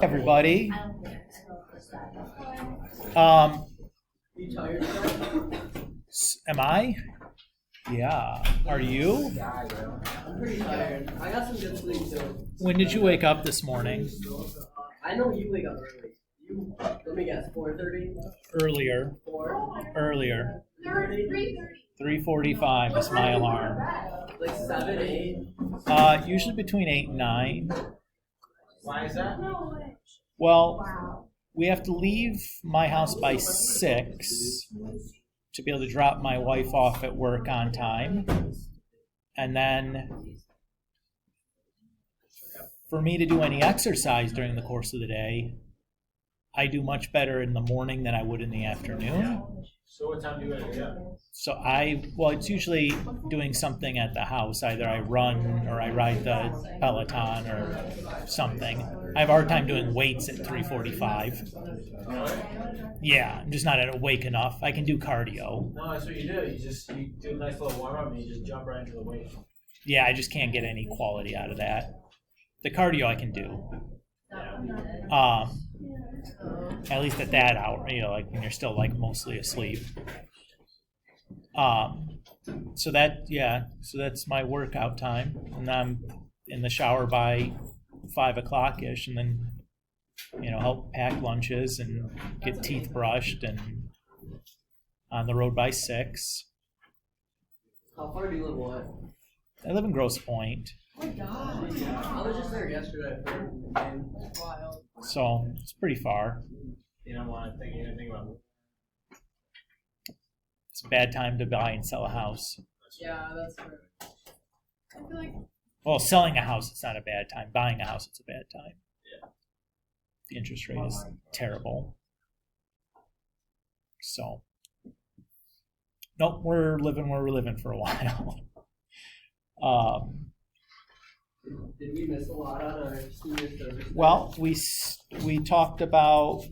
Everybody. Um, You tired? am I? Yeah. Are you? I'm pretty tired. I got some good sleep too. When did you wake up this morning? I know you wake up early. Let me guess, 4:30? Earlier. 4? Earlier. 3:30? 3:45 is my alarm. Like 7, 8? Usually between 8 and 9. Why is that? Well, we have to leave my house by 6 to be able to drop my wife off at work on time. And then for me to do any exercise during the course of the day, I do much better in the morning than I would in the afternoon. So what time do you wake up? So it's usually doing something at the house. Either I run or I ride the Peloton or something. I have a hard time doing weights at 3:45. Yeah, I'm just not awake enough. I can do cardio. No, that's what you do. You do a nice little warm up and you just jump right into the weight. Yeah, I just can't get any quality out of that. The cardio I can do. At least at that hour, like when you're still like mostly asleep. So that's my workout time, and I'm in the shower by 5 o'clock ish, and then help pack lunches and get teeth brushed, and on the road by 6. How far do you live away? I live in Grosse Pointe. Oh my God. I was just there yesterday for the game. That's wild. So it's pretty far. You don't want to think anything about it. It's a bad time to buy and sell a house. Yeah, that's true. I feel like. Well, selling a house, it's not a bad time. Buying a house, it's a bad time. Yeah. The interest rate is terrible. So, nope, we're living where we're living for a while. Did we miss a lot on our senior service? Well, we talked about.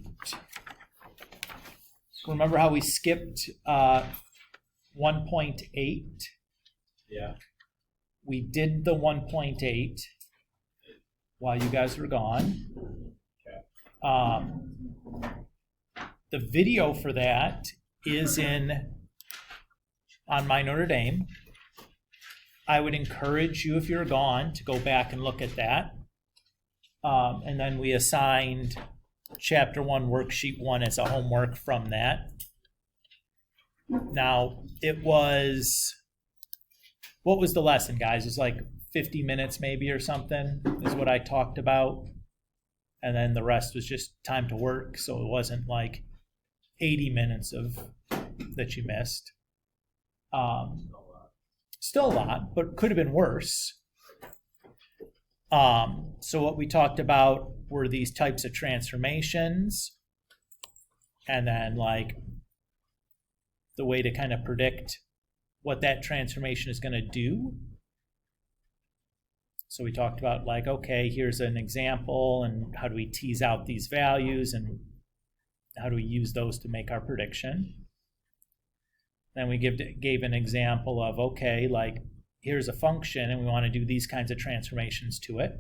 Remember how we skipped 1.8? Yeah. We did the 1.8 while you guys were gone. Okay. The video for that is on My Notre Dame. I would encourage you, if you're gone, to go back and look at that. And then we assigned Chapter 1, Worksheet 1 as a homework from that. Now, what was the lesson, guys? It was like 50 minutes maybe or something is what I talked about. And then the rest was just time to work. So it wasn't like 80 minutes that you missed. Still a lot, but could have been worse. So what we talked about were these types of transformations, and then like the way to kind of predict what that transformation is going to do. So we talked about like, okay, here's an example, and how do we tease out these values, and how do we use those to make our prediction? Then we gave an example of, okay, like here's a function and we want to do these kinds of transformations to it.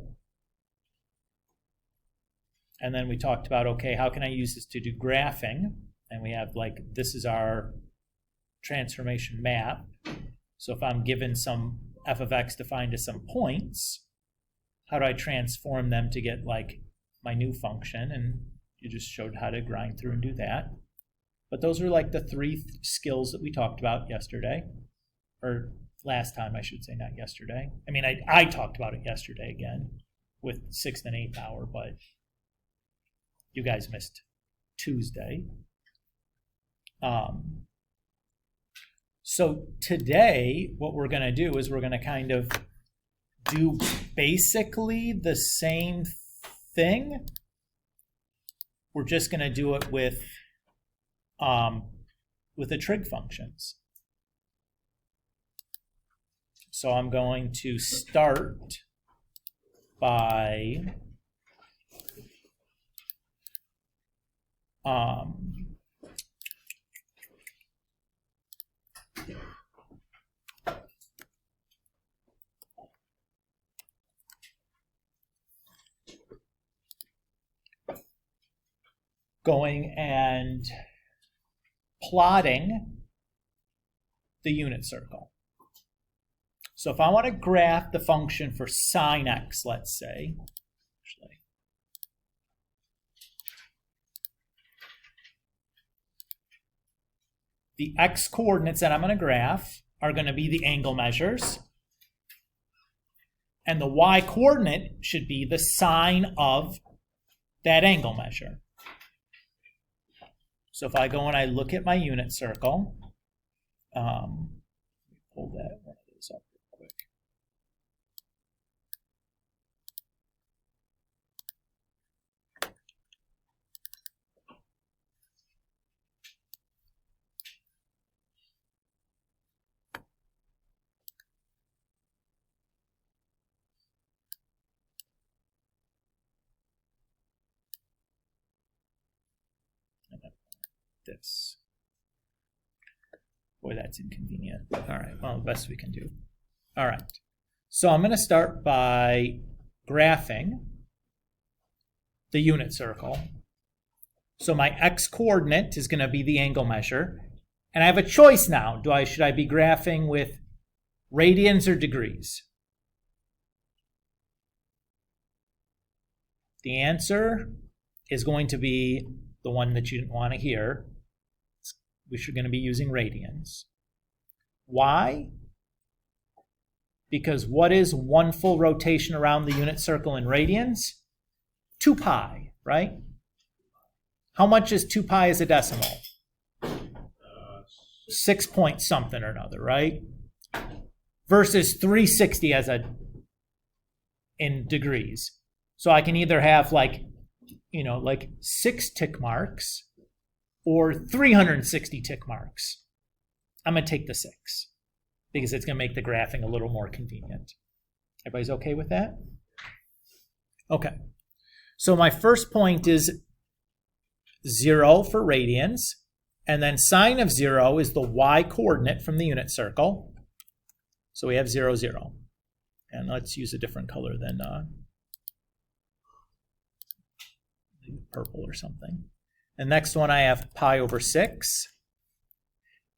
And then we talked about, okay, how can I use this to do graphing? And we have like, this is our transformation map. So if I'm given some f of x defined as some points, how do I transform them to get like my new function? And you just showed how to grind through and do that. But those are like the 3 skills that we talked about yesterday, or last time, I should say, not yesterday. I mean, I talked about it yesterday again with 6th and 8th hour, but you guys missed Tuesday. So today, what we're going to do is we're going to kind of do basically the same thing. We're just going to do it with the trig functions. So I'm going to start by going and plotting the unit circle. So if I want to graph the function for sine x, let's say, the x coordinates that I'm going to graph are going to be the angle measures. And the y coordinate should be the sine of that angle measure. So if I go and I look at my unit circle, pull that one of those up real quick. This. Boy, that's inconvenient. All right, well, the best we can do. All right, so I'm going to start by graphing the unit circle. So my x coordinate is going to be the angle measure, and I have a choice now. Should I be graphing with radians or degrees? The answer is going to be the one that you didn't want to hear. We're going to be using radians. Why? Because what is one full rotation around the unit circle in radians? 2 pi, right? How much is 2 pi as a decimal? 6 point something or another, right? Versus 360 in degrees. So I can either have like 6 tick marks or 360 tick marks. I'm going to take the 6 because it's going to make the graphing a little more convenient. Everybody's okay with that? Okay. So my first point is 0 for radians, and then sine of 0 is the y coordinate from the unit circle. So we have 0, 0. And let's use a different color than purple or something. The next one I have pi over 6.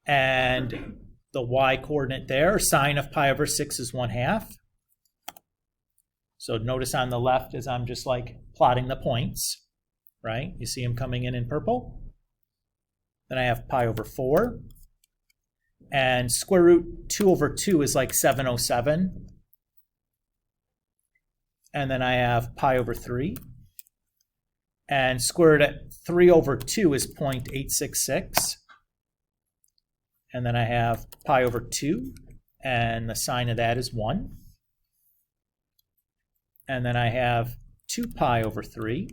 And the y coordinate there, sine of pi over 6 is 1/2. So notice on the left as I'm just like plotting the points, right? You see them coming in purple. Then I have pi over 4. And square root 2 over 2 is like 707. And then I have pi over 3. And square root at 3 over 2 is 0.866. And then I have pi over 2, and the sine of that is 1. And then I have 2 pi over 3,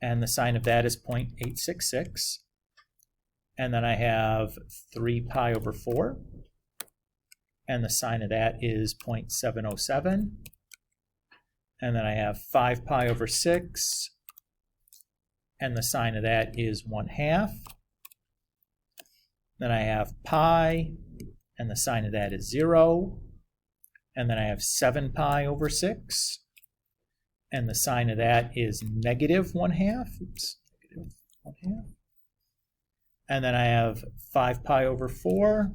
and the sine of that is 0.866. And then I have 3 pi over 4, and the sine of that is 0.707. And then I have 5 pi over 6, and the sine of that is 1/2. Then I have pi, and the sine of that is 0. And then I have 7 pi over 6, and the sine of that is negative 1/2. Oops, negative 1/2. And then I have 5 pi over 4,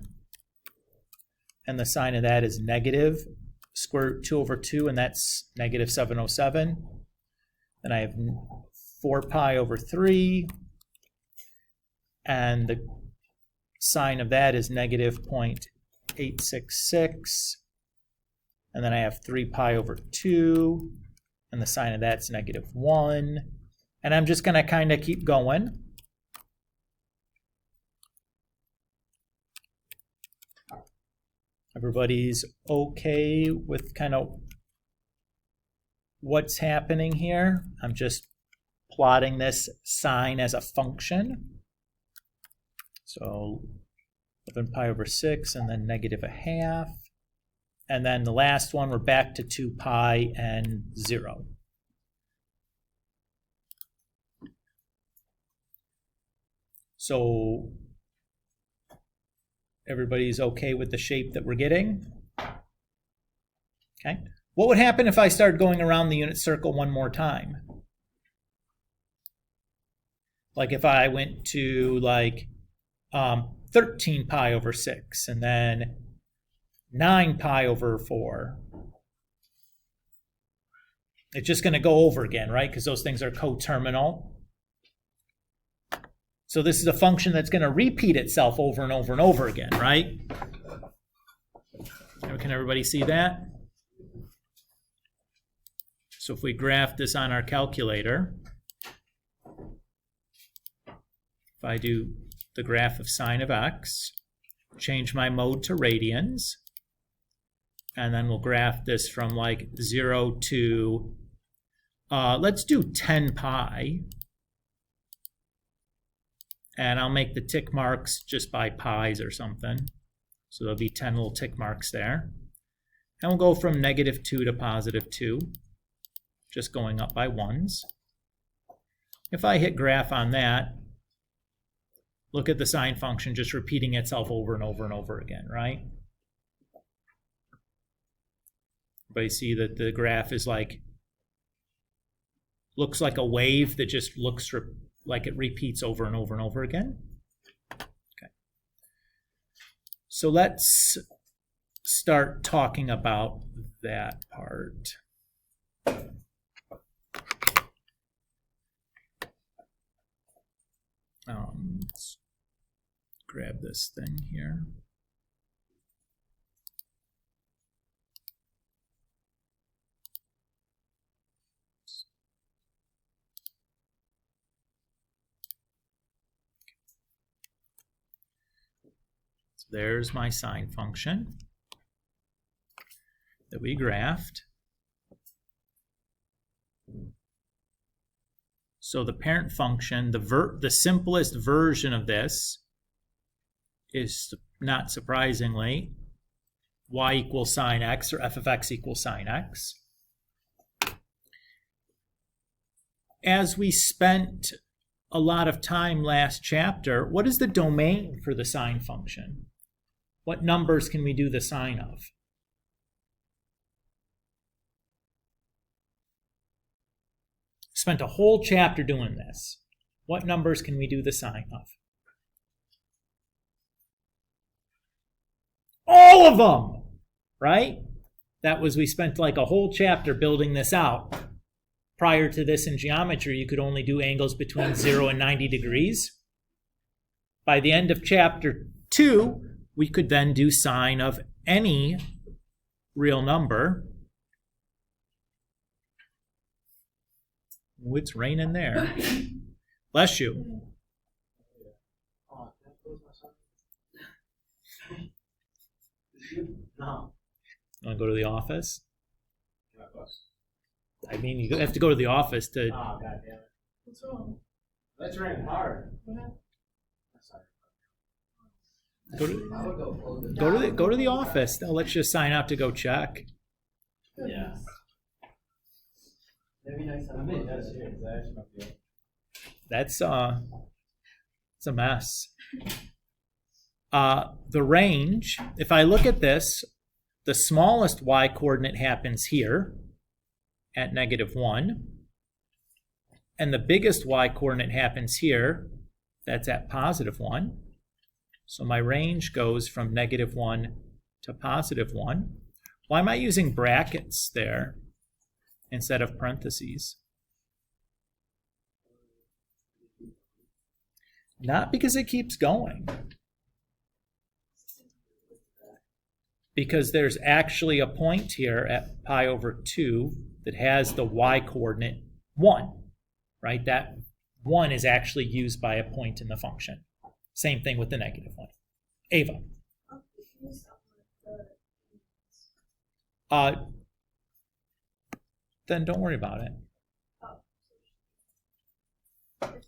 and the sine of that is negative square root 2 over 2, and that's negative 707. Then I have 4 pi over 3, and the sine of that is negative 0.866. And then I have 3 pi over 2, and the sine of that's negative 1. And I'm just going to kind of keep going. Everybody's okay with kind of what's happening here? I'm just plotting this sine as a function. So 11 pi over 6, and then negative 1/2. And then the last one, we're back to 2 pi and 0. So everybody's okay with the shape that we're getting? Okay. What would happen if I started going around the unit circle one more time? Like if I went to like 13 pi over 6 and then 9 pi over 4, it's just going to go over again, right? Because those things are coterminal. So this is a function that's going to repeat itself over and over and over again, right? Can everybody see that? So if we graph this on our calculator, if I do the graph of sine of x, change my mode to radians, and then we'll graph this from like 0 to, let's do 10 pi. And I'll make the tick marks just by pi's or something. So there'll be 10 little tick marks there. And we'll go from -2 to +2, just going up by ones. If I hit graph on that, look at the sine function just repeating itself over and over and over again, right? Everybody see that the graph is like, looks like a wave that just looks like it repeats over and over and over again. Okay. So let's start talking about that part. Let's grab this thing here. There's my sine function that we graphed. So the parent function, the simplest version of this is, not surprisingly, y equals sine x, or f of x equals sine x. As we spent a lot of time last chapter, what is the domain for the sine function? What numbers can we do the sine of? Spent a whole chapter doing this. What numbers can we do the sine of? All of them, right? We spent like a whole chapter building this out. Prior to this in geometry, you could only do angles between 0 and 90 degrees. By the end of chapter 2, we could then do sine of any real number. Oh, it's raining there. Bless you. No. Want to go to the office? I mean, you have to go to the office to... Oh, God damn it. What's wrong? That's raining hard. What happened? Go to the office. They'll let you sign out to go check. Yeah. That'd be nice. I mean, that's it. That's it's a mess. The range, if I look at this, the smallest y coordinate happens here at -1. And the biggest y coordinate happens here, that's at +1. So my range goes from -1 to +1. Why am I using brackets there instead of parentheses? Not because it keeps going. Because there's actually a point here at pi/2 that has the y coordinate 1, right? That 1 is actually used by a point in the function. Same thing with the -1. Ava. Then don't worry about it.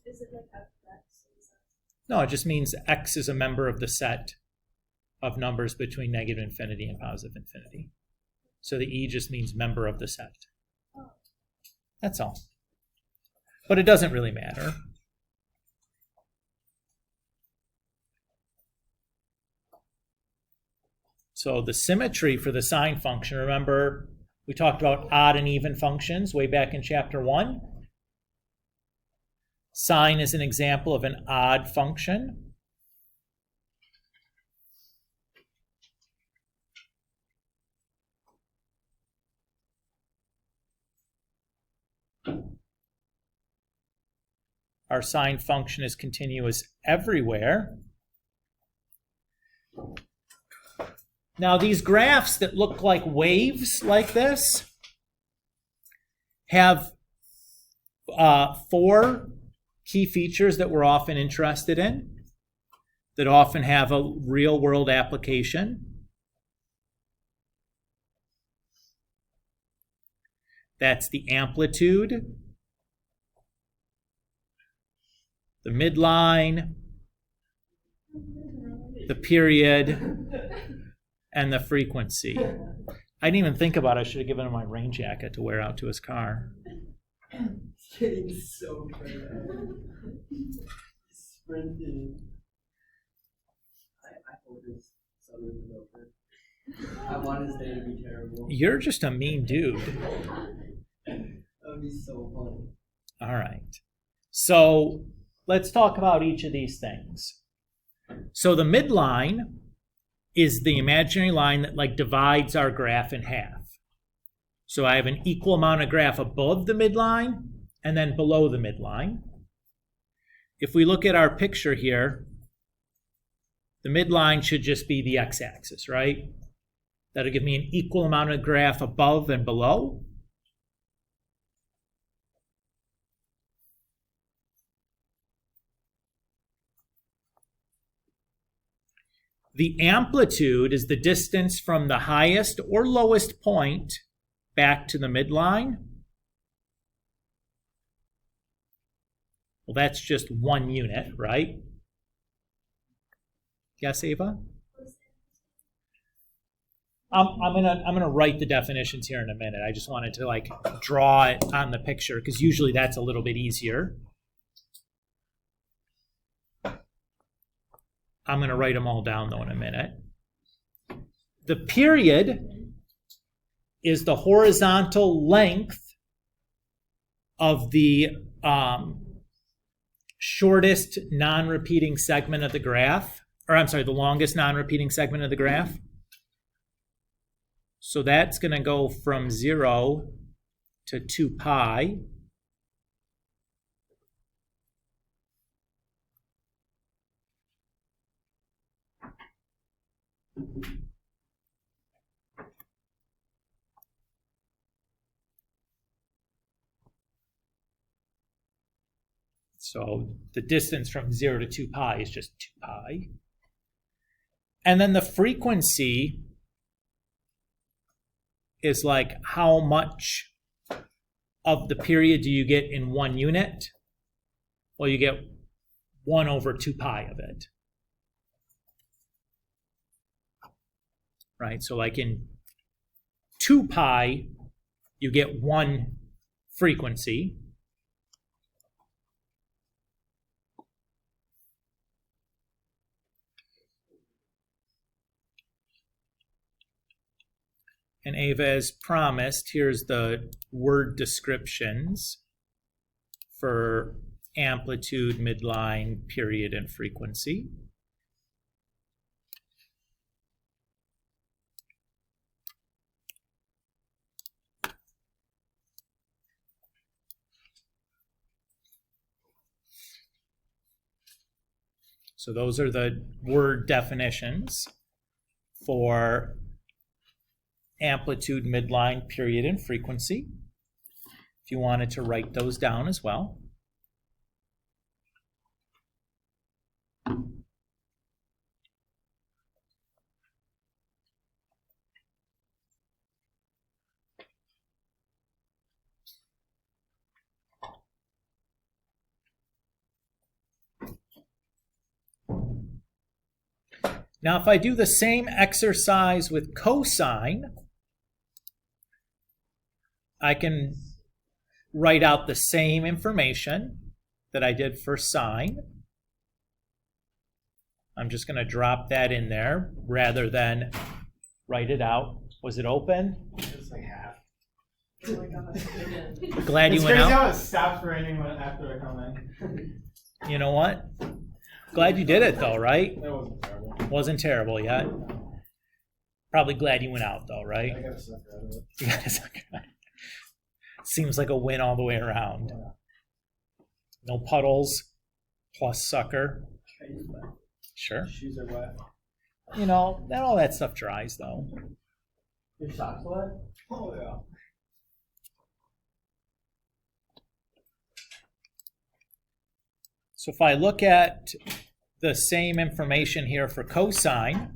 Is it like f(x)? No, it just means x is a member of the set of numbers between -∞ and +∞. So the e just means member of the set. That's all. But it doesn't really matter. So the symmetry for the sine function, remember we talked about odd and even functions way back in chapter 1? Sine is an example of an odd function. Our sine function is continuous everywhere. Now, these graphs that look like waves like this have 4 key features that we're often interested in, that often have a real-world application. That's the amplitude, the midline, the period, and the frequency. I didn't even think about it. I should have given him my rain jacket to wear out to his car. It's getting so bad. He's sprinting. I hope his summer is over. I want his day to be terrible. You're just a mean dude. That would be so funny. All right. So let's talk about each of these things. So the midline is the imaginary line that like divides our graph in half. So I have an equal amount of graph above the midline and then below the midline. If we look at our picture here, the midline should just be the x-axis, right? That'll give me an equal amount of graph above and below. The amplitude is the distance from the highest or lowest point back to the midline. Well, that's just 1 unit, right? Yes, Ava? I'm gonna write the definitions here in a minute. I just wanted to like draw it on the picture because usually that's a little bit easier. I'm going to write them all down, though, in a minute. The period is the horizontal length of the shortest non-repeating segment of the graph. Or, I'm sorry, the longest non-repeating segment of the graph. So that's going to go from 0 to 2 pi. So the distance from 0 to 2 pi is just 2 pi. And then the frequency is like how much of the period do you get in 1 unit? Well, you get 1 over 2 pi of it. Right, so like in 2 pi, you get 1 frequency. And Ava, as promised, here's the word descriptions for amplitude, midline, period, and frequency. So those are the word definitions for amplitude, midline, period, and frequency. If you wanted to write those down as well. Now, if I do the same exercise with cosine, I can write out the same information that I did for sine. I'm just going to drop that in there rather than write it out. Was it open? It's like half. Oh my god. Glad you It's went crazy out. how it stops raining after I come in. You know what? Glad you did it though, right? That wasn't terrible. Wasn't terrible yet. Probably glad you went out though, right? I got a sucker out of it. You got a sucker. Seems like a win all the way around. No puddles, plus sucker. Sure. Shoes are wet. You know, all that stuff dries though. Your socks wet? Oh yeah. So if I look at the same information here for cosine,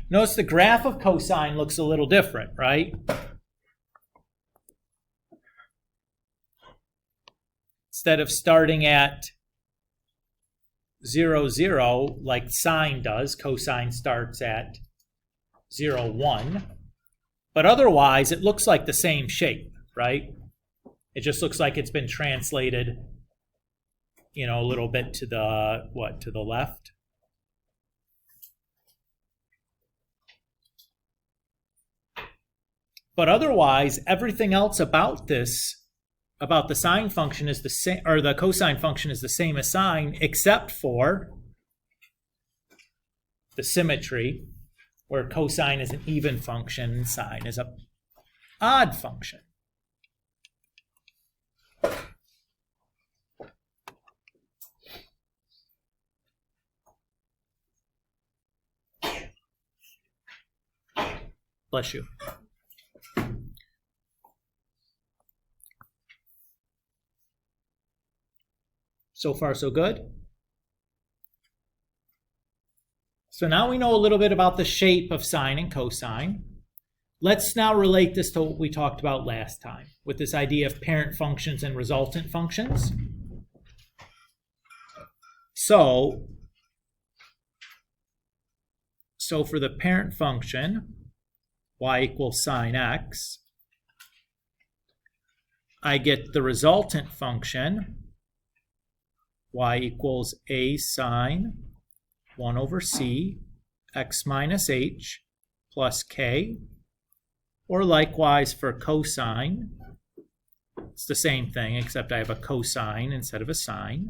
notice the graph of cosine looks a little different, right? Instead of starting at 0, 0, like sine does, cosine starts at 0, 1. But otherwise, it looks like the same shape, right? It just looks like it's been translated, you know, a little bit to the, to the left. But otherwise, everything else about this, about the sine function is the same, or the cosine function is the same as sine, except for the symmetry, where cosine is an even function and sine is an odd function. Bless you. So far, so good. So now we know a little bit about the shape of sine and cosine. Let's now relate this to what we talked about last time with this idea of parent functions and resultant functions. So for the parent function, y equals sine x, I get the resultant function, y equals a sine 1 over c x minus h plus k, or likewise for cosine, it's the same thing except I have a cosine instead of a sine.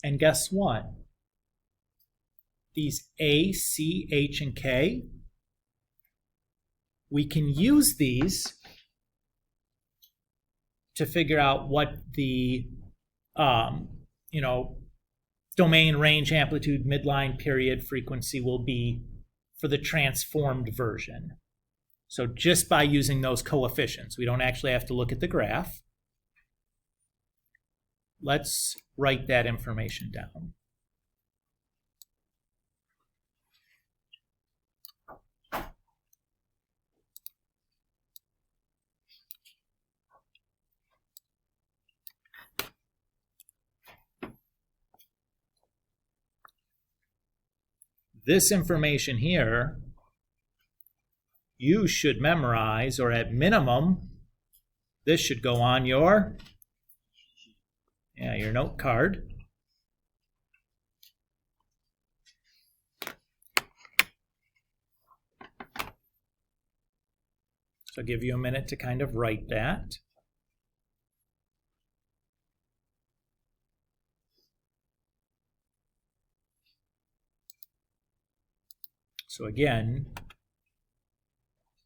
And guess what? These A, C, H, and K, we can use these to figure out what the, domain, range, amplitude, midline, period, frequency will be for the transformed version. So just by using those coefficients, we don't actually have to look at the graph. Let's write that information down. This information here, you should memorize, or at minimum, this should go on your note card. So I'll give you a minute to kind of write that. So again,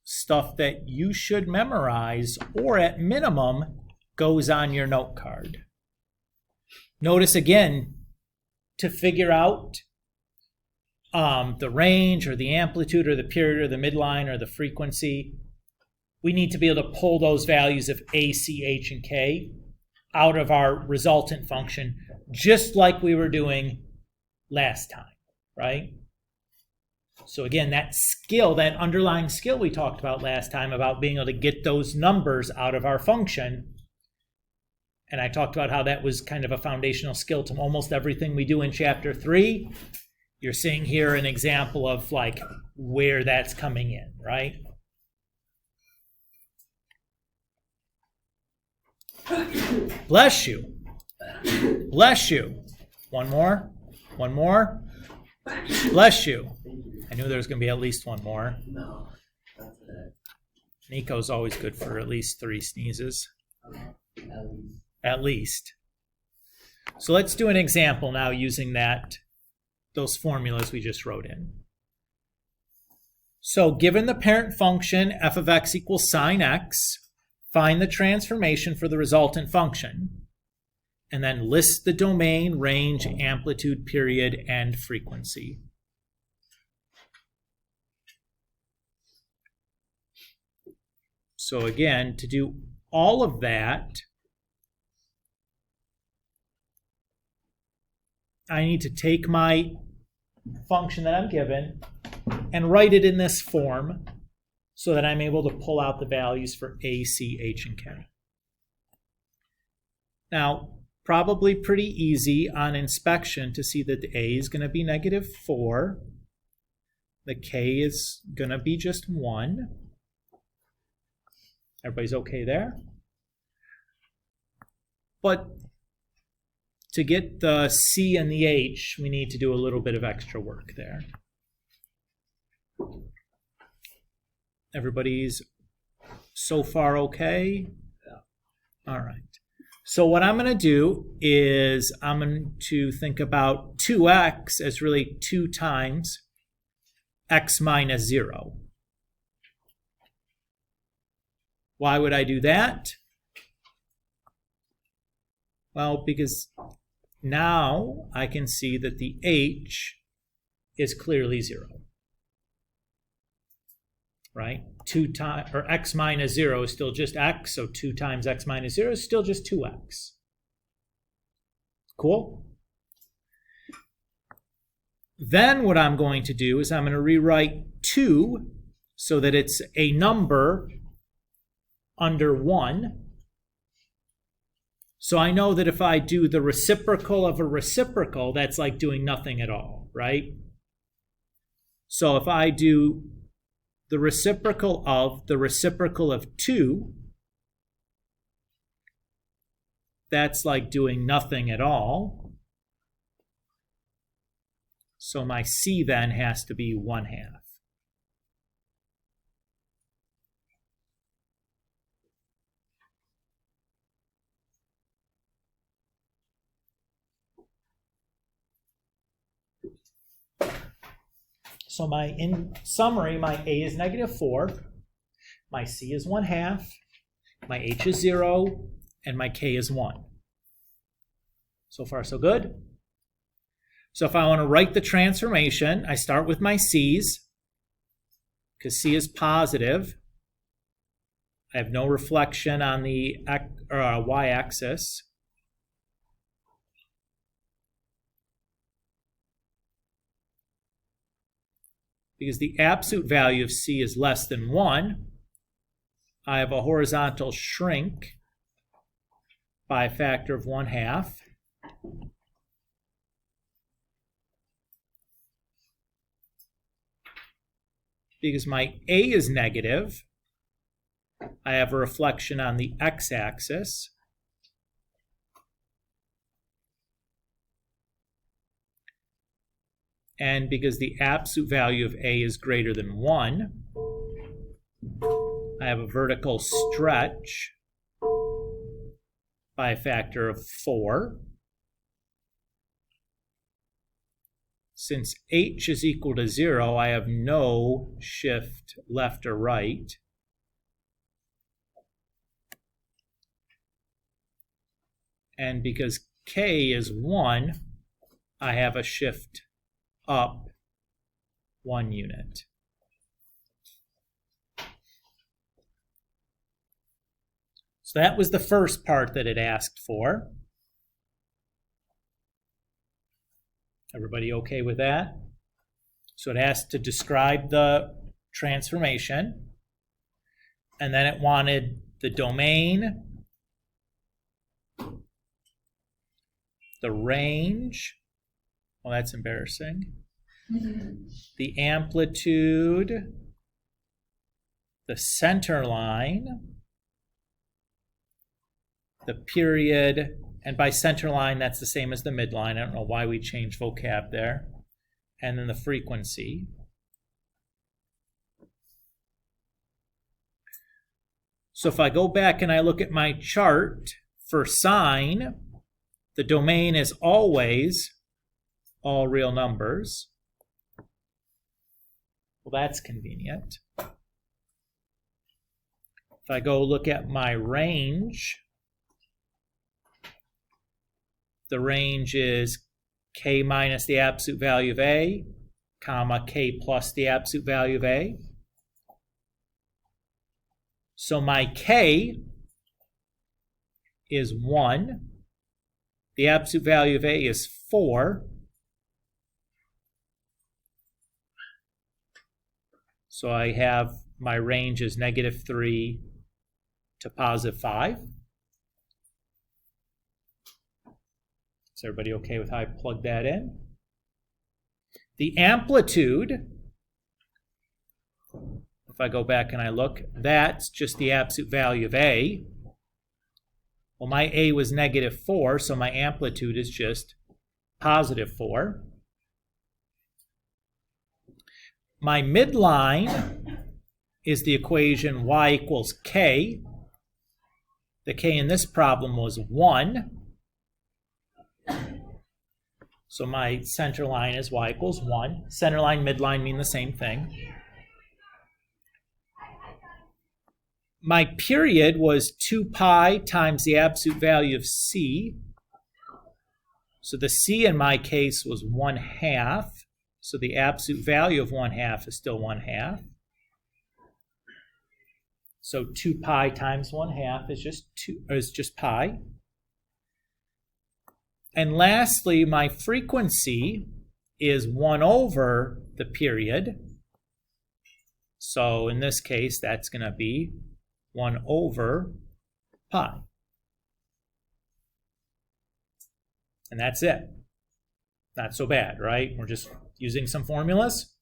stuff that you should memorize, or at minimum, goes on your note card. Notice again, to figure out the range or the amplitude or the period or the midline or the frequency, we need to be able to pull those values of A, C, H, and K out of our resultant function, just like we were doing last time, right? So again, that skill, that underlying skill we talked about last time about being able to get those numbers out of our function, And I talked about how that was kind of a foundational skill to almost everything we do in chapter 3. You're seeing here an example of like where that's coming in, right? Bless you. Bless you. One more. One more. Bless you. I knew there was going to be at least one more. No, that's it. Nico's always good for at least 3 sneezes. At least. At least. So let's do an example now using those formulas we just wrote in. So given the parent function f of x equals sine x, find the transformation for the resultant function, and then list the domain, range, amplitude, period, and frequency. So again, to do all of that, I need to take my function that I'm given and write it in this form so that I'm able to pull out the values for A, C, H, and K. Now, probably pretty easy on inspection to see that the A is going to be -4. The K is going to be just 1. Everybody's okay there? But to get the C and the H, we need to do a little bit of extra work there. Everybody's so far okay? Yeah. All right. So what I'm going to do is I'm going to think about 2x as really 2 times x minus 0. Why would I do that? Well, because now I can see that the h is clearly 0. Right? 2 times, or x minus 0 is still just x, so 2 times x minus 0 is still just 2x. Cool? Then what I'm going to do is I'm going to rewrite 2 so that it's a number under 1. So I know that if I do the reciprocal of a reciprocal, that's like doing nothing at all, right? So if I do the reciprocal of 2, that's like doing nothing at all. So my C then has to be 1/2. So in summary, my A is -4, my C is 1/2, my H is 0, and my K is 1. So far, so good. So if I want to write the transformation, I start with my C's, because C is positive. I have no reflection on the y-axis. Because the absolute value of C is less than 1, I have a horizontal shrink by a factor of 1/2. Because my A is negative, I have a reflection on the x-axis. And because the absolute value of A is greater than 1, I have a vertical stretch by a factor of 4. Since H is equal to 0, I have no shift left or right. And because K is 1, I have a shift up 1 unit. So that was the first part that it asked for. Everybody okay with that? So it asked to describe the transformation, and then it wanted the domain, the range, well, that's embarrassing. The amplitude, the center line, the period, and by center line, that's the same as the midline. I don't know why we changed vocab there. And then the frequency. So if I go back and I look at my chart for sine, the domain is always all real numbers. Well, that's convenient. If I go look at my range, the range is k minus the absolute value of a, comma, k plus the absolute value of a. So my k is 1. The absolute value of a is 4. So I have my range is -3 to +5. Is everybody okay with how I plug that in? The amplitude, if I go back and I look, that's just the absolute value of a. Well, my a was -4, so my amplitude is just +4. My midline is the equation y equals k. The k in this problem was 1. So my center line is y equals 1. Center line, midline mean the same thing. My period was 2 pi times the absolute value of c. So the c in my case was 1/2. So the absolute value of 1/2 is still 1/2. So 2 pi times 1/2 is just pi. And lastly, my frequency is 1/, the period. So in this case, that's going to be 1/pi. And that's it. Not so bad, right? We're just using some formulas.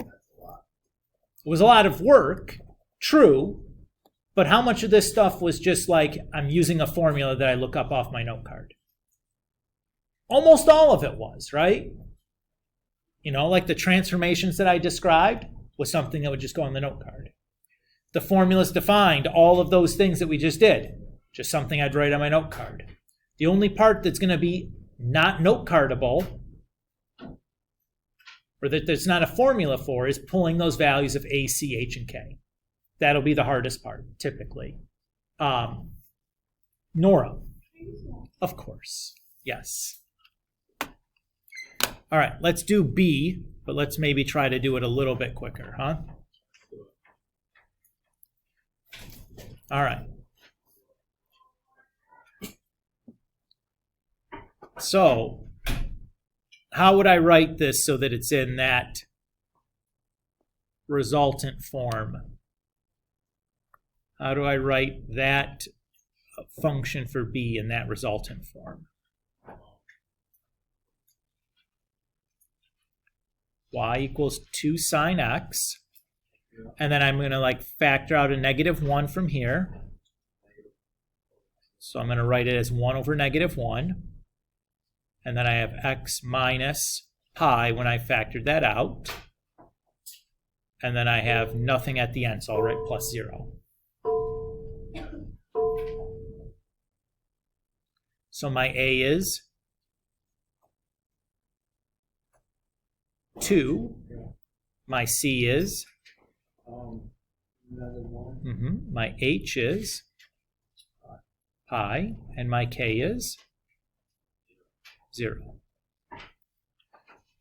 It was a lot of work, true, but how much of this stuff was just like I'm using a formula that I look up off my note card? Almost all of it was, right? You know, like the transformations that I described was something that would just go on the note card. The formulas defined all of those things that we just did, just something I'd write on my note card. The only part that's going to be not note cardable, or that there's not a formula for, is pulling those values of A, C, H, and K. That'll be the hardest part, typically. Nora, of course, yes. All right, let's do B, but let's maybe try to do it a little bit quicker, huh? All right. So, how would I write this so that it's in that resultant form? How do I write that function for B in that resultant form? Y equals 2 sine x. And then I'm going to like factor out a -1 from here. So I'm going to write it as 1/-1. And then I have x minus pi when I factored that out. And then I have nothing at the end, so I'll write +0. So my a is 2. My c is my h is pi, and my k is 0.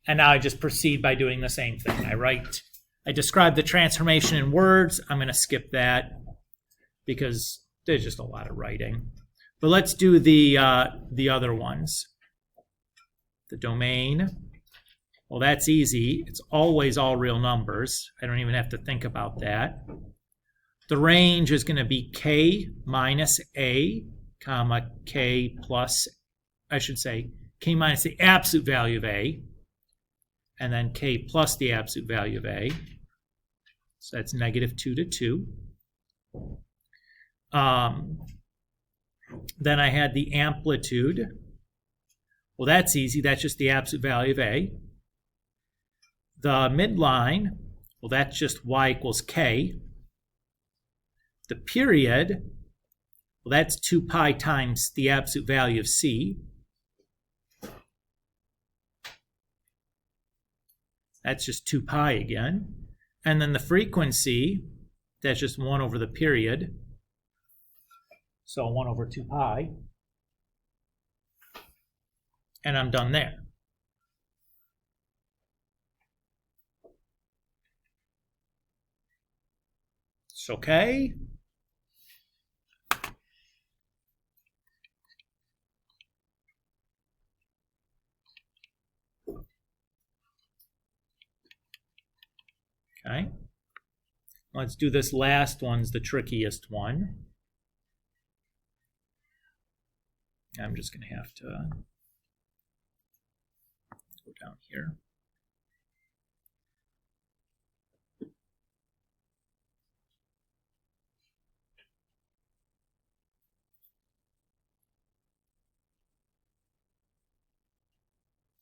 And now I just proceed by doing the same thing. I describe the transformation in words. I'm going to skip that because there's just a lot of writing. But let's do the other ones. The domain. Well, that's easy. It's always all real numbers. I don't even have to think about that. The range is going to be k minus a, comma, k plus I should say, k minus the absolute value of a, and then k plus the absolute value of a. So that's negative 2 to 2. Then I had the amplitude. Well, that's easy. That's just the absolute value of a. The midline, well, that's just y equals k. The period, well, that's 2 pi times the absolute value of c. That's just 2 pi again. And then the frequency, that's just 1 over the period. So 1 over 2 pi. And I'm done there. It's okay. Okay. Let's do this last one's the trickiest one. I'm just going to have to go down here.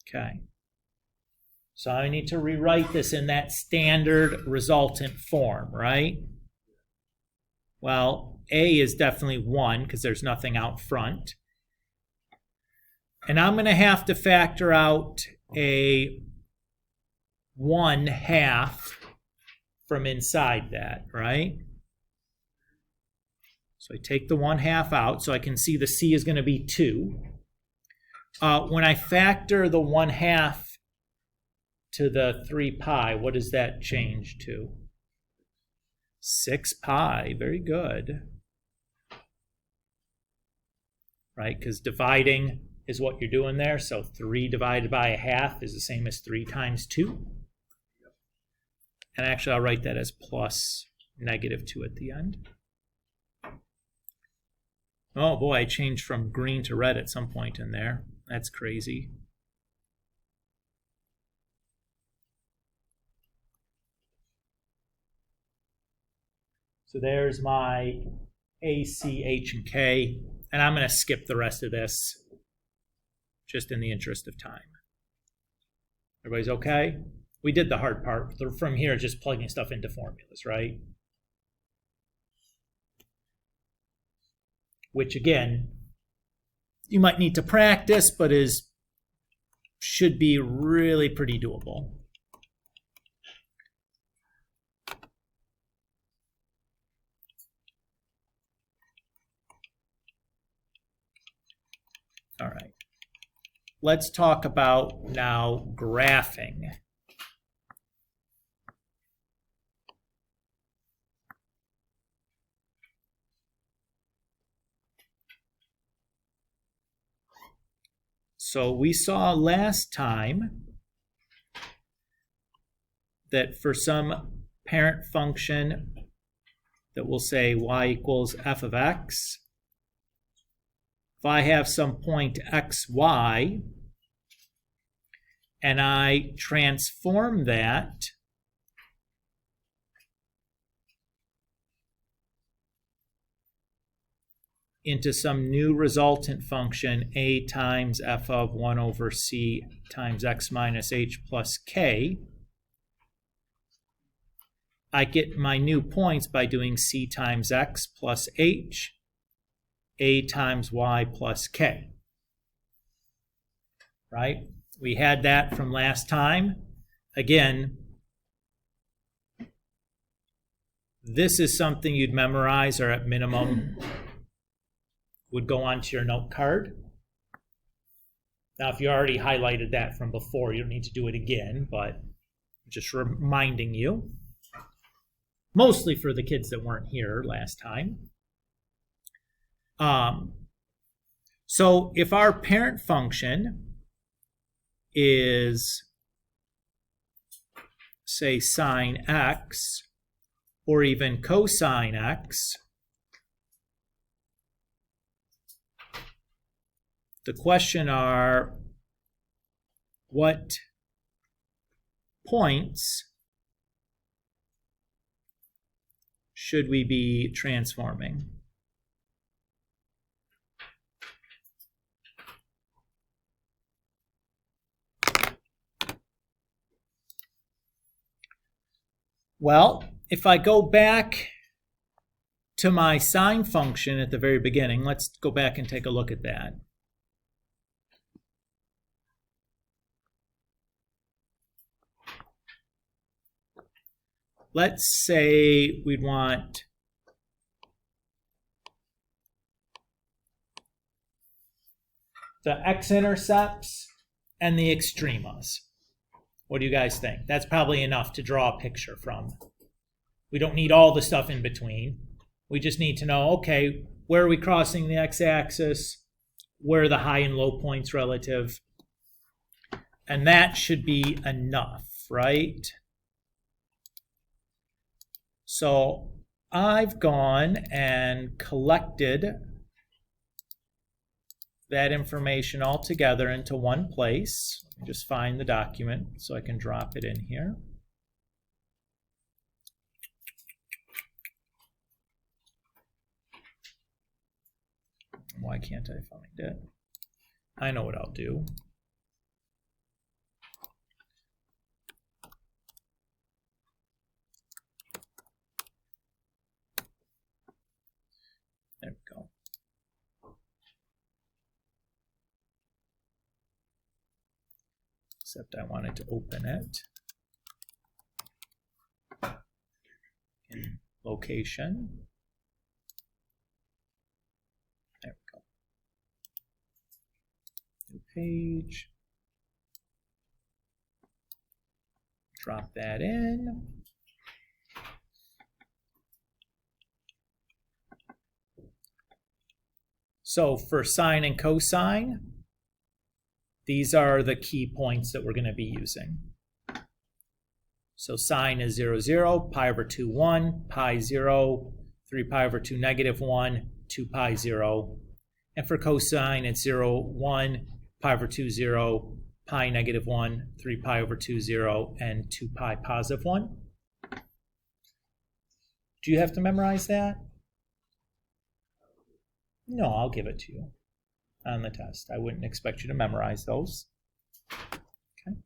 Okay. So I need to rewrite this in that standard resultant form, right? Well, A is definitely 1 because there's nothing out front. And I'm going to have to factor out a 1/2 from inside that, right? So I take the 1/2 out so I can see the C is going to be 2. When I factor the 1/2 to the 3 pi, what does that change to? 6 pi, very good. Right, because dividing is what you're doing there. So 3 divided by 1/2 is the same as 3 times 2. And actually, I'll write that as plus negative 2 at the end. Oh boy, I changed from green to red at some point in there. That's crazy. So there's my A, C, H, and K. And I'm going to skip the rest of this just in the interest of time. Everybody's okay? We did the hard part. From here, just plugging stuff into formulas, right? Which, again, you might need to practice, but should be really pretty doable. All right. Let's talk about now graphing. So we saw last time that for some parent function that we'll say y equals f of x, if I have some point xy and I transform that into some new resultant function, a times f of 1 over c times x minus h plus k, I get my new points by doing c times x plus h, a times y plus k. Right? We had that from last time. Again, this is something you'd memorize or at minimum would go onto your note card. Now, if you already highlighted that from before, you don't need to do it again, but just reminding you. Mostly for the kids that weren't here last time. So if our parent function is, say, sine x, or even cosine x, the question are, what points should we be transforming? Well, if I go back to my sine function at the very beginning, let's go back and take a look at that. Let's say we'd want the x-intercepts and the extremas. What do you guys think? That's probably enough to draw a picture from. We don't need all the stuff in between. We just need to know, okay, where are we crossing the x-axis? Where are the high and low points relative? And that should be enough, right? So I've gone and collected that information all together into one place. Just find the document so I can drop it in here. Why can't I find it? I know what I'll do. There we go. Except I wanted to open it in location. There we go. New page. Drop that in. So for sine and cosine, these are the key points that we're going to be using. So sine is 0, 0, pi over 2, 1, pi 0, 3 pi over 2, negative 1, 2 pi 0. And for cosine, it's 0, 1, pi over 2, 0, pi negative 1, 3 pi over 2, 0, and 2 pi positive 1. Do you have to memorize that? No, I'll give it to you on the test. I wouldn't expect you to memorize those. Okay.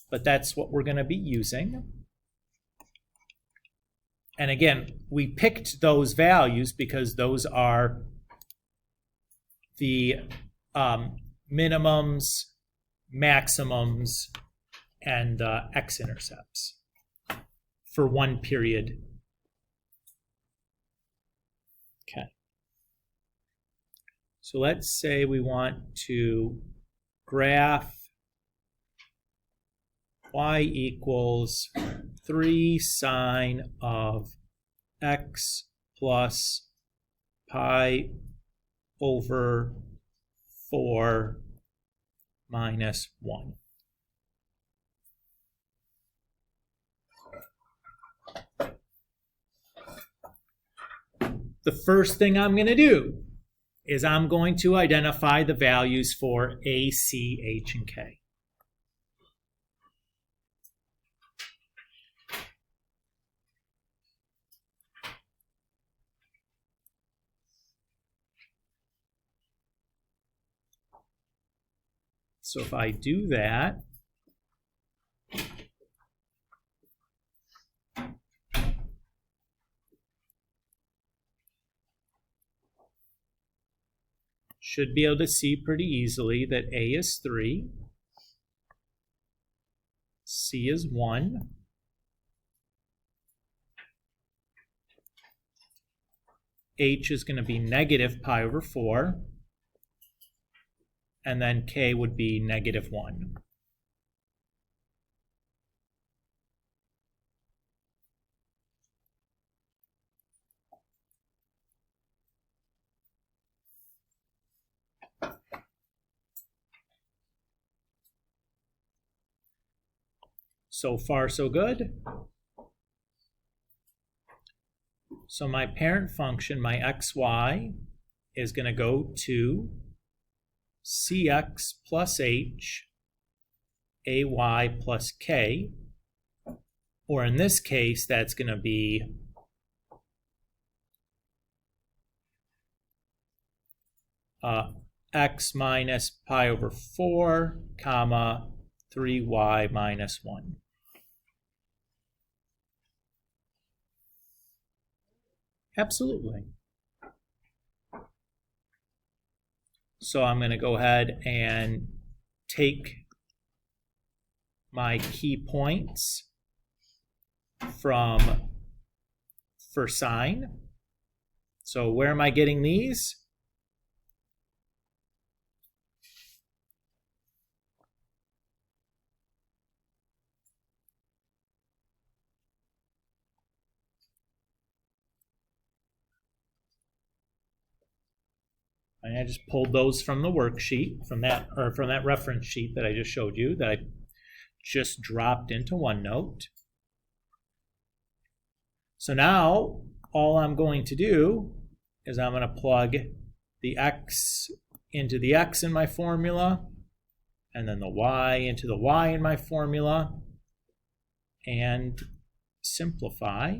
But that's what we're going to be using. And again, we picked those values because those are the minimums, maximums, and x-intercepts for one period. Okay. So let's say we want to graph y equals 3 sine of x plus pi over 4 minus 1. The first thing I'm going to do is I'm going to identify the values for A, C, H, and K. So if I do that, should be able to see pretty easily that A is 3, C is 1, H is going to be negative pi over 4, and then K would be negative 1. So far, so good. So my parent function, my xy, is going to go to cx plus h, ay plus k, or in this case, that's going to be x minus pi over 4, comma, 3y minus 1. Absolutely. So I'm going to go ahead and take my key points for sine. So where am I getting these? And I just pulled those from the worksheet, from that reference sheet that I just showed you, that I just dropped into OneNote. So now all I'm going to do is I'm going to plug the x into the x in my formula, and then the y into the y in my formula, and simplify.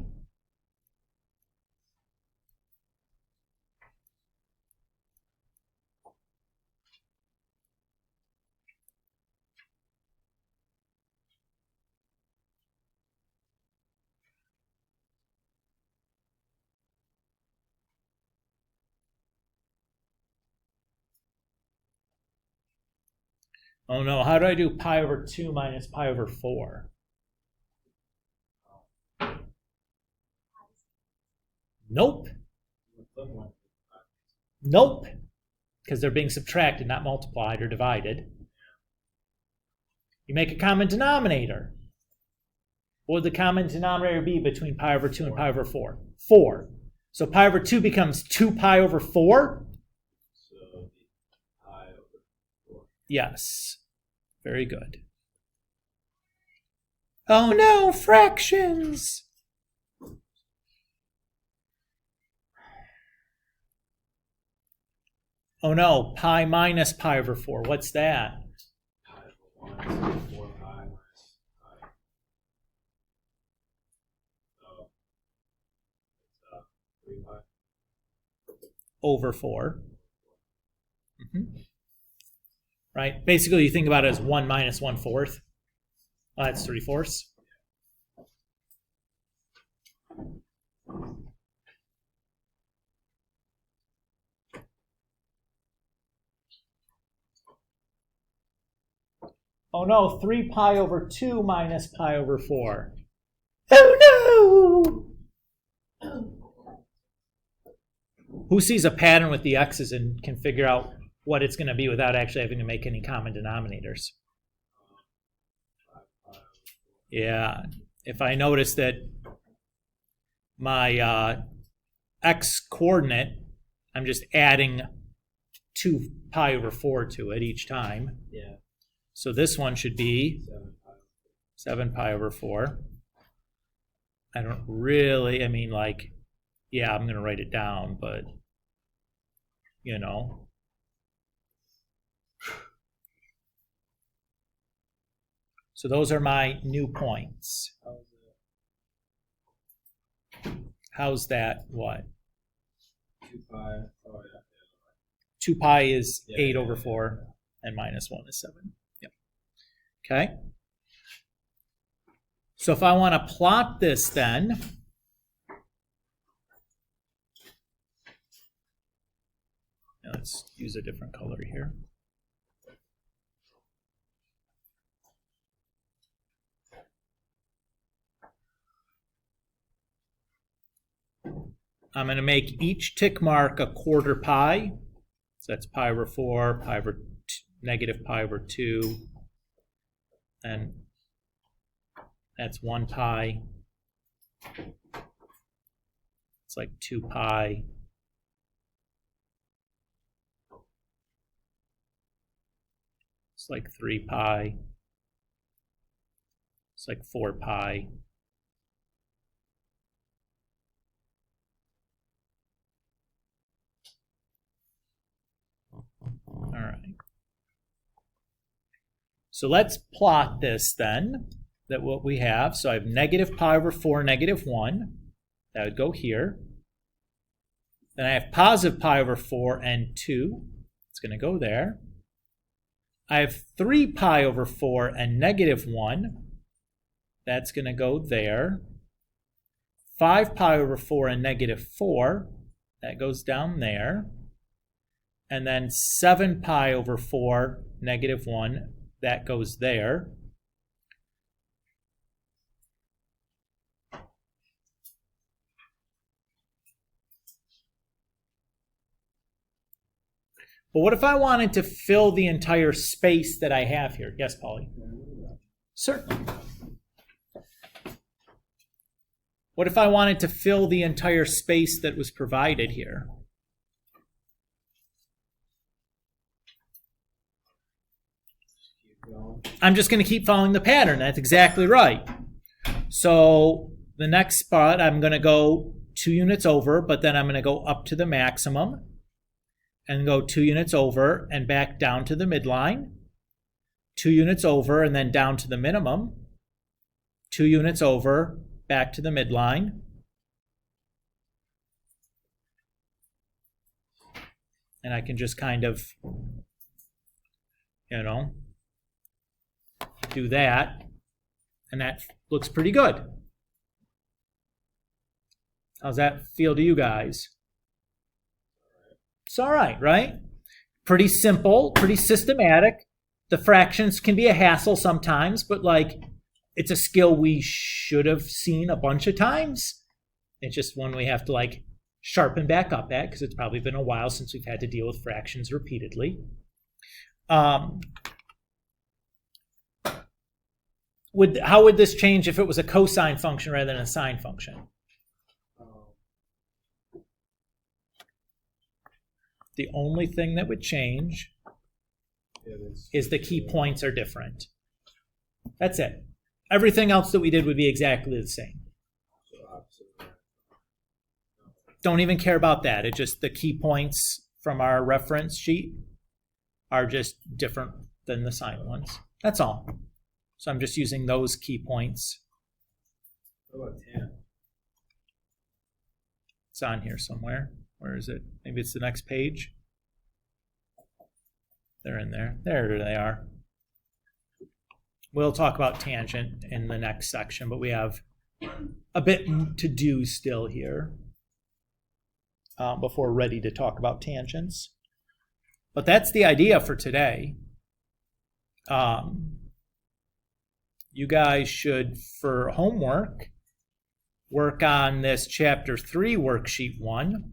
Oh no, how do I do pi over 2 minus pi over 4? Nope. Nope. Because they're being subtracted, not multiplied or divided. You make a common denominator. What would the common denominator be between pi over 2 and pi over 4? 4. So pi over 2 becomes 2 pi over 4? So pi over 4. Yes. Very good. Oh no, fractions! Oh no, pi minus pi over 4. What's that? Pi over 1 is 4 pi minus pi. So it's 3 pi. Over 4. Right? Basically, you think about it as 1 minus 1/4. That's 3/4. Oh no, 3 pi over 2 minus pi over 4. Oh no! Who sees a pattern with the x's and can figure out what it's going to be without actually having to make any common denominators? Yeah, if I notice that my x coordinate, I'm just adding 2 pi over 4 to it each time. Yeah. So this one should be 7 pi. 7 pi over 4. I don't really, I mean, like, yeah, I'm going to write it down, but, you know. So those are my new points. How's that? What? 2 pi. Oh, yeah. 2 pi is Yeah, 8 yeah, over yeah. 4, and minus 1 is 7. Yep. Okay. So if I want to plot this then, let's use a different color here. I'm going to make each tick mark a quarter pi. So that's pi over 4, pi over negative pi over 2, and that's 1 pi. It's like 2 pi. It's like 3 pi. It's like 4 pi. All right. So let's plot this then, that what we have. So I have negative pi over 4, negative 1. That would go here. Then I have positive pi over 4 and 2. It's going to go there. I have 3 pi over 4 and negative 1. That's going to go there. 5 pi over 4 and negative 4. That goes down there. And then 7 pi over 4, negative 1. That goes there. But what if I wanted to fill the entire space that I have here? Yes, Polly? Certainly. What if I wanted to fill the entire space that was provided here? I'm just going to keep following the pattern. That's exactly right. So the next spot, I'm going to go 2 units over, but then I'm going to go up to the maximum and go 2 units over and back down to the midline. 2 units over and then down to the minimum. 2 units over, back to the midline. And I can just kind of, do that. And that looks pretty good. How's that feel to you guys? It's all right, right? Pretty simple, pretty systematic. The fractions can be a hassle sometimes, but it's a skill we should have seen a bunch of times. It's just one we have to sharpen back up at because it's probably been a while since we've had to deal with fractions repeatedly. How would this change if it was a cosine function rather than a sine function? The only thing that would change is the key points are different. That's it. Everything else that we did would be exactly the same. Don't even care about that. It just the key points from our reference sheet are just different than the sine ones. That's all. So I'm just using those key points. What about tan? It's on here somewhere. Where is it? Maybe it's the next page. They're in there. There they are. We'll talk about tangent in the next section, but we have a bit to do still here before we're ready to talk about tangents. But that's the idea for today. You guys should, for homework, work on this chapter 3 worksheet 1.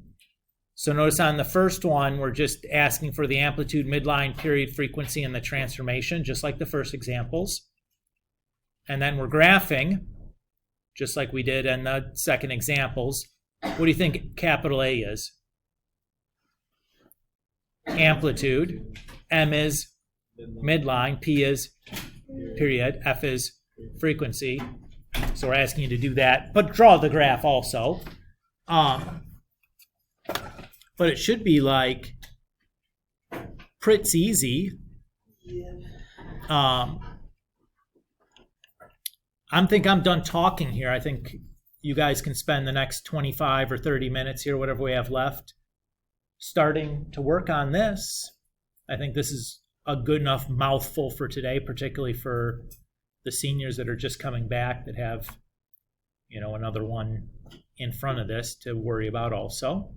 So notice on the first one, we're just asking for the amplitude, midline, period, frequency, and the transformation, just like the first examples. And then we're graphing, just like we did in the second examples. What do you think capital A is? Amplitude. M is midline. P is period. F is frequency. So we're asking you to do that, but draw the graph also. But it should be pretty easy. I think I'm done talking here. I think you guys can spend the next 25 or 30 minutes here, whatever we have left, starting to work on this. I think this is a good enough mouthful for today, particularly for the seniors that are just coming back that have, another one in front of this to worry about also.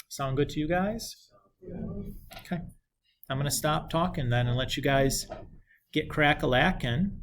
Sound good to you guys? Okay. I'm going to stop talking then and let you guys get crack-a-lackin'.